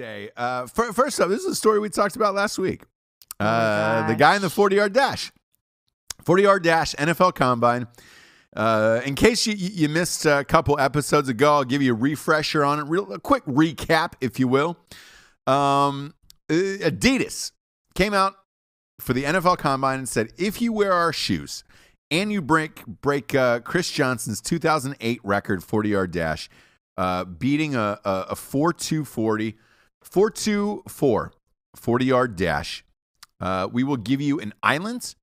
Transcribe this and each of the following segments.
day. First up, this is a story we talked about last week. The gosh. guy in the 40-yard dash. 40-yard dash, NFL Combine. In case you missed a couple episodes ago, I'll give you a refresher on it. A quick recap, if you will. Adidas came out for the NFL Combine and said, if you wear our shoes and you break Chris Johnson's 2008 record 40-yard dash, beating a 4.240, 4.24 40-yard dash, we will give you an island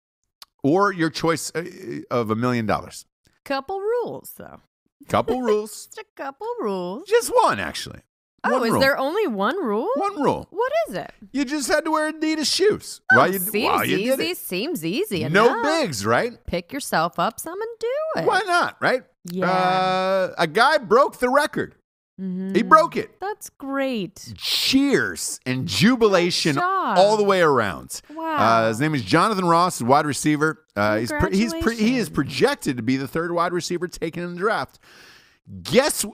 or your choice of $1 million. Couple rules, though. Couple rules. Just a couple rules. Just one, actually. Oh, One is rule. there only one rule? One rule. What is it? You just had to wear Adidas shoes. Oh, while you seems did easy. it. Seems easy enough. No bigs, right? Pick yourself up some and do it. Why not, right? Yeah. A guy broke the record. Mhm. He broke it. That's great. Cheers and jubilation Good job. all the way around. Wow. His name is Jonathan Ross, wide receiver. He is Congratulations. projected to be the third wide receiver taken in the draft. Guess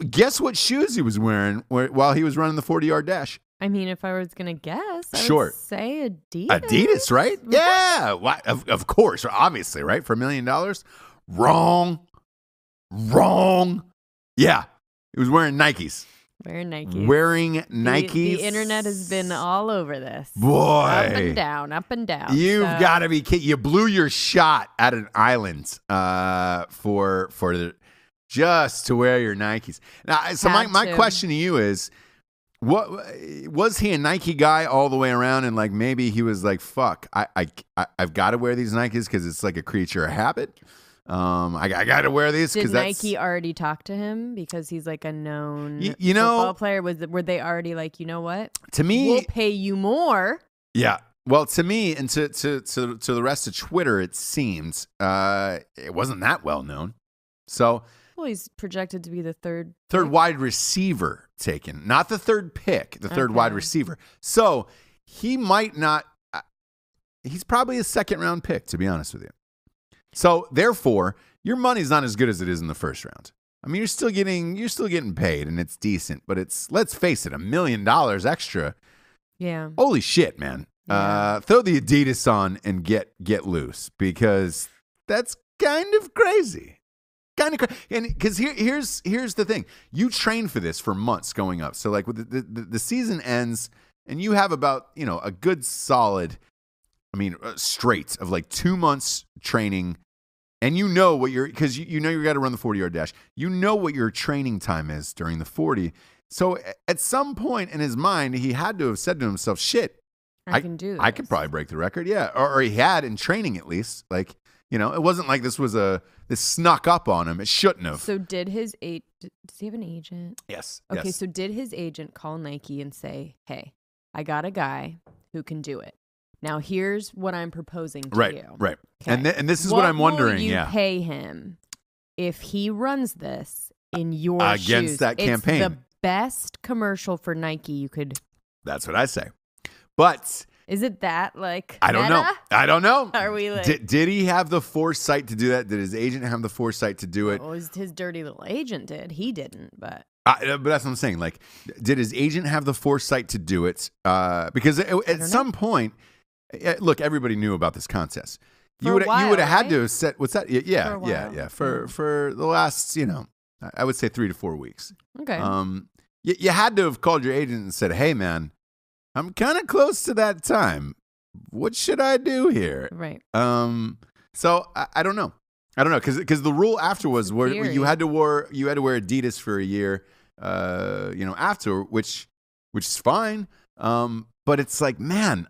what shoes he was wearing while he was running the 40-yard dash? I mean, if I was going to guess, I Sure. would say Adidas. Adidas, right? Yeah. Why? Of course, obviously, right? For $1 million? Wrong. Yeah. He was wearing Nikes. Wearing Nikes. Wearing Nikes. The internet has been all over this. Boy. Up and down, up and down. You've So- got to be kidding. You blew your shot at an island just to wear your Nikes. Now, so my Had to. question to you is, what was he a Nike guy all the way around, and like maybe he was like, "Fuck, I've got to wear these Nikes because it's like a creature of habit." I got to wear these because Did Nike already talk to him because he's like a known you know, football player? Were they already like, you know what? to me, We'll pay you more. yeah. Well, to me and to the rest of Twitter, it seems it wasn't that well known. So Well, he's projected to be the third wide receiver taken, not the third pick, the third wide Okay. receiver. So he might not. He's probably a second round pick, to be honest with you. So therefore, your money's not as good as it is in the first round. I mean, you're still getting paid, and it's decent, but it's, let's face it, $1 million extra. Yeah. Holy shit, man! Yeah. Throw the Adidas on and get loose, because that's kind of crazy. Kind of crazy. And because here's the thing: you train for this for months going up. So like with the season ends, and you have about a good solid, straight of like 2 months training. And what because you got to run the 40-yard dash. You know what your training time is during the 40. So at some point in his mind, he had to have said to himself, "Shit, I can do this. I could probably break the record." Yeah, or he had in training at least. Like it wasn't like this snuck up on him. It shouldn't have. So does he have an agent? Yes. Okay, yes. so did his agent call Nike and say, "Hey, I got a guy who can do it. Now here's what I'm proposing to Right. you." Right. Okay. And this is what I'm wondering. Will you Yeah. pay him if he runs this in your Against shoes? that campaign. It's the best commercial for Nike you could. That's what I say. But Is it that like? I don't know. meta? I don't know. Are we like? Did he have the foresight to do that? Did his agent have the foresight to do it? Well, his dirty little agent did. He didn't, but. But that's what I'm saying. Like, did his agent have the foresight to do it? Because at some point, look, everybody knew about this contest. You would have had to have set. What's that? Yeah, yeah. For the last, I would say 3 to 4 weeks. Okay. You had to have called your agent and said, "Hey, man, I'm kind of close to that time. What should I do here?" Right. So I don't know. Because the rule after was where you had to wear Adidas for a year, after, which is fine. But it's like, man,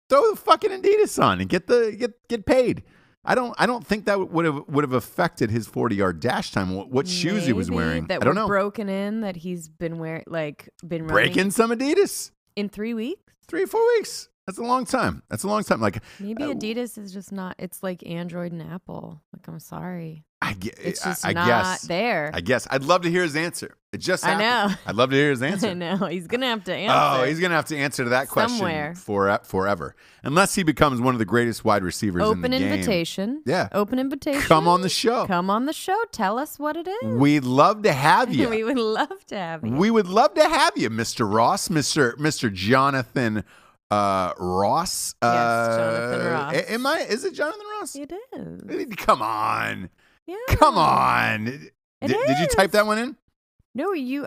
throw the fucking Adidas on and get paid. I don't think that would have affected his 40-yard dash time. What shoes he was wearing? That I don't know. Broken in that he's been wearing, been running Breaking some Adidas in 3 weeks. 3 or 4 weeks. That's a long time. Like Maybe Adidas is just not. It's like Android and Apple. Like, I'm sorry. It's just I not guess there. I guess I'd love to hear his answer. It just I happened. know. I'd love to hear his answer. I know. He's going to have to answer. Oh, he's going to have to answer to that question Somewhere. forever. Unless he becomes one of the greatest wide receivers in the game. Open invitation. Yeah. Open invitation. Come on the show. Come on the show. Tell us what it is. We'd love to have you. We would love to have you. We would love to have you, Mr. Ross, Mr. Jonathan Ross. Yes, Jonathan Ross. Is it Jonathan Ross? It is. Come on. Yeah. Come on. Did you type that one in? No, you.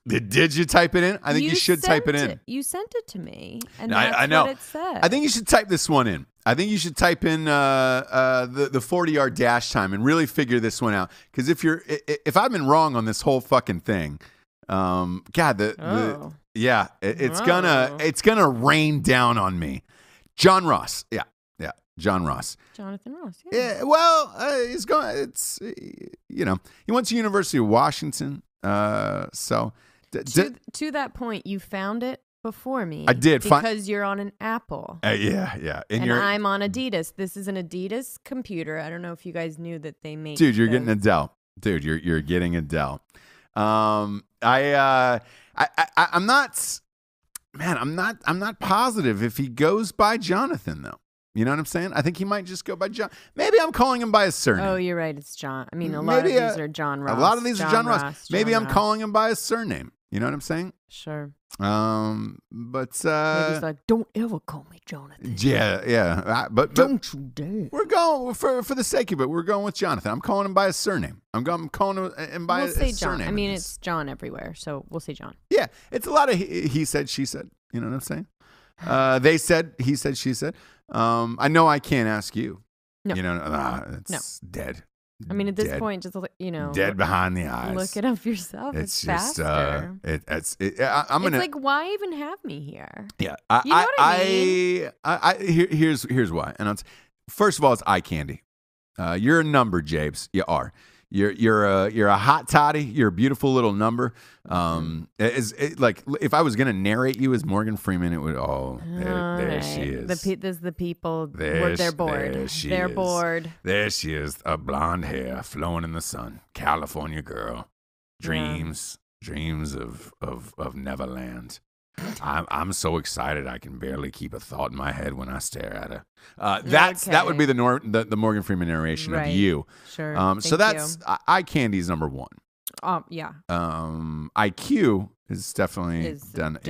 Did you type it in? I think you should type it in. You sent it to me, and I know. what it said. I think you should type this one in. I think you should type in the 40-yard dash time and really figure this one out. Because if I've been wrong on this whole fucking thing, it's gonna rain down on me. John Ross, yeah, John Ross. Jonathan Ross, yeah. Well, he's going. It's he went to University of Washington. So to that point, you found it before me. I did because you're on an Apple. Yeah, and I'm on Adidas. This is an Adidas computer. I don't know if you guys knew that they make. Dude, you're getting Adele. Dude, you're getting Adele. I'm not. Man, I'm not positive if he goes by Jonathan though. You know what I'm saying? I think he might just go by John. Maybe I'm calling him by his surname. Oh, you're right. It's John. I mean, a lot of these are John Ross. A lot of these are John Ross. Maybe I'm calling him by his surname. You know what I'm saying? Sure. But maybe he's like, don't ever call me Jonathan. Yeah. But don't you dare. We're going for the sake of it. We're going with Jonathan. I'm calling him by his surname. I'm calling him by his John. surname. I mean, it's John everywhere, so we'll say John. Yeah, it's a lot of he said, she said. You know what I'm saying? They said, he said, she said. I know I can't ask you. No. You know, it's dead. I mean, at this point, just dead behind the eyes. Look it up yourself. It's just faster. It's like, why even have me here? Yeah, you know what I mean? Here's why. And first of all, it's eye candy. You're a number, Jabes. You are. You're a hot toddy. You're a beautiful little number. Like if I was gonna narrate you as Morgan Freeman, it would. There she is. The people. They're bored. They're bored. There she is. A blonde hair flowing in the sun. California girl. Dreams of Neverland. I'm so excited I can barely keep a thought in my head when I stare at her. That would be the Morgan Freeman narration of you. Sure. So that's eye candy's number one. Yeah. IQ is definitely down at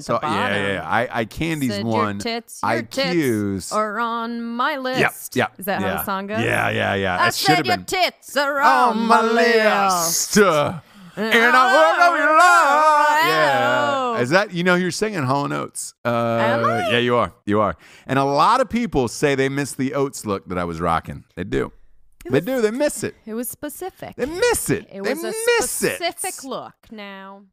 the bottom. Yeah. Eye candy's one. Your IQ's tits are on my list. Yep. Is that how the song goes? Yeah. I said your tits are on my list. And I love your love. Yeah. Is that, you're singing Hall & Oates. Am I? Yeah, you are. And a lot of people say they miss the Oates look that I was rocking. They do. They miss it. It was specific. They miss it. It was a specific look now.